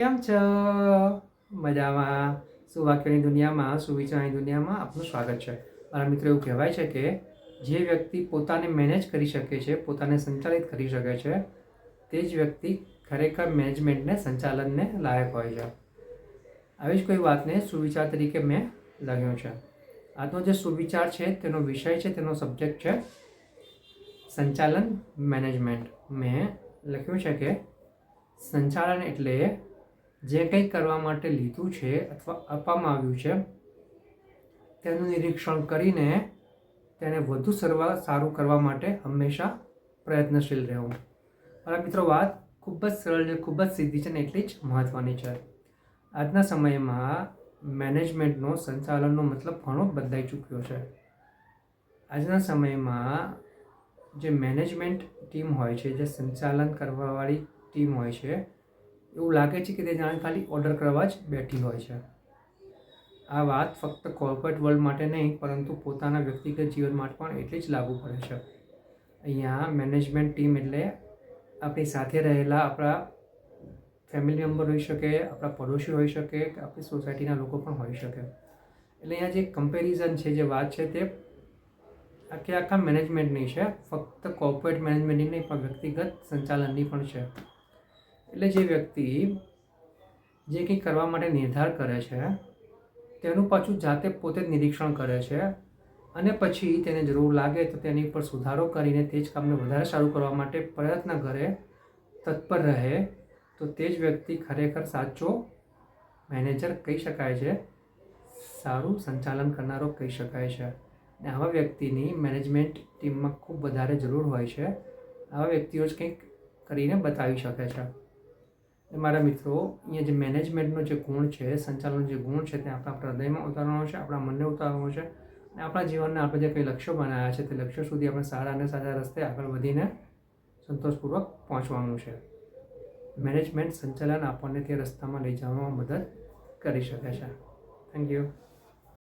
કેમ છો? મજામાં? સુવાક્યની દુનિયામાં, સુવિચારની દુનિયામાં આપનું સ્વાગત છે. મારા મિત્રો, એવું કહેવાય છે કે જે વ્યક્તિ પોતાને મેનેજ કરી શકે છે, પોતાને સંચાલિત કરી શકે છે, તે જ વ્યક્તિ ખરેખર મેનેજમેન્ટને, સંચાલનને લાયક હોય છે. આવી જ કોઈ વાતને સુવિચાર તરીકે મેં લખ્યો છે. આજનો જે સુવિચાર છે તેનો વિષય છે, તેનો સબ્જેક્ટ છે સંચાલન, મેનેજમેન્ટ. મેં લખ્યું છે કે સંચાલન એટલે જે કંઈ કરવા માટે લીધું છે અથવા આપવામાં આવ્યું છે તેનું નિરીક્ષણ કરીને તેને વધુ સારું કરવા માટે હંમેશા પ્રયત્નશીલ રહેવું. મારા મિત્રો, વાત ખૂબ જ સરળ છે, ખૂબ જ સીધી છે ને એટલી જ મહત્ત્વની છે. આજના સમયમાં મેનેજમેન્ટનો, સંચાલનનો મતલબ ઘણો બદલાઈ ચૂક્યો છે. આજના સમયમાં જે મેનેજમેન્ટ ટીમ હોય છે, જે સંચાલન કરવાવાળી ટીમ હોય છે, એવું લાગે છે કે તે જાણે ખાલી ઓર્ડર કરવા જ બેઠી હોય છે. આ વાત ફક્ત કોર્પોરેટ વર્લ્ડ માટે નહીં, પરંતુ પોતાના વ્યક્તિગત જીવન માટે પણ એટલી જ લાગુ પડે છે. અહીંયા મેનેજમેન્ટ ટીમ એટલે આપણી સાથે રહેલા આપણા ફેમિલી મેમ્બર હોઈ શકે, આપણા પડોશી હોઈ શકે, કે આપણી સોસાયટીના લોકો પણ હોઈ શકે. એટલે અહીંયા જે કમ્પેરિઝન છે, જે વાત છે, તે આખા મેનેજમેન્ટની છે. ફક્ત કોર્પોરેટ મેનેજમેન્ટની નહીં, પણ વ્યક્તિગત સંચાલનની પણ છે. એટલે જે વ્યક્તિ જે કંઈ કરવા માટે નિર્ધાર કરે છે તેનું પાછું જાતે પોતે જ નિરીક્ષણ કરે છે અને પછી તેને જરૂર લાગે તો તેની પર સુધારો કરીને તે જ કામને વધારે સારું કરવા માટે પ્રયત્ન કરે, તત્પર રહે, તો તે જ વ્યક્તિ ખરેખર સાચો મેનેજર કહી શકાય છે, સારું સંચાલન કરનારો કહી શકાય છે. અને આવા વ્યક્તિની મેનેજમેન્ટ ટીમમાં ખૂબ વધારે જરૂર હોય છે. આવા વ્યક્તિઓ જ કંઈક કરીને બતાવી શકે છે. મારા મિત્રો, અહીંયા જે મેનેજમેન્ટનો જે ગુણ છે, સંચાલનનો જે ગુણ છે, તે આપણા હૃદયમાં ઉતારવાનો છે, આપણા મનને ઉતારવાનો છે અને આપણા જીવનને આપણે જે કંઈ લક્ષ્યો બનાવ્યા છે તે લક્ષ્યો સુધી આપણે સારા અને સારા રસ્તે આગળ વધીને સંતોષપૂર્વક પહોંચવાનું છે. મેનેજમેન્ટ, સંચાલન આપણને તે રસ્તામાં લઈ જવામાં મદદ કરી શકે છે. Thank you.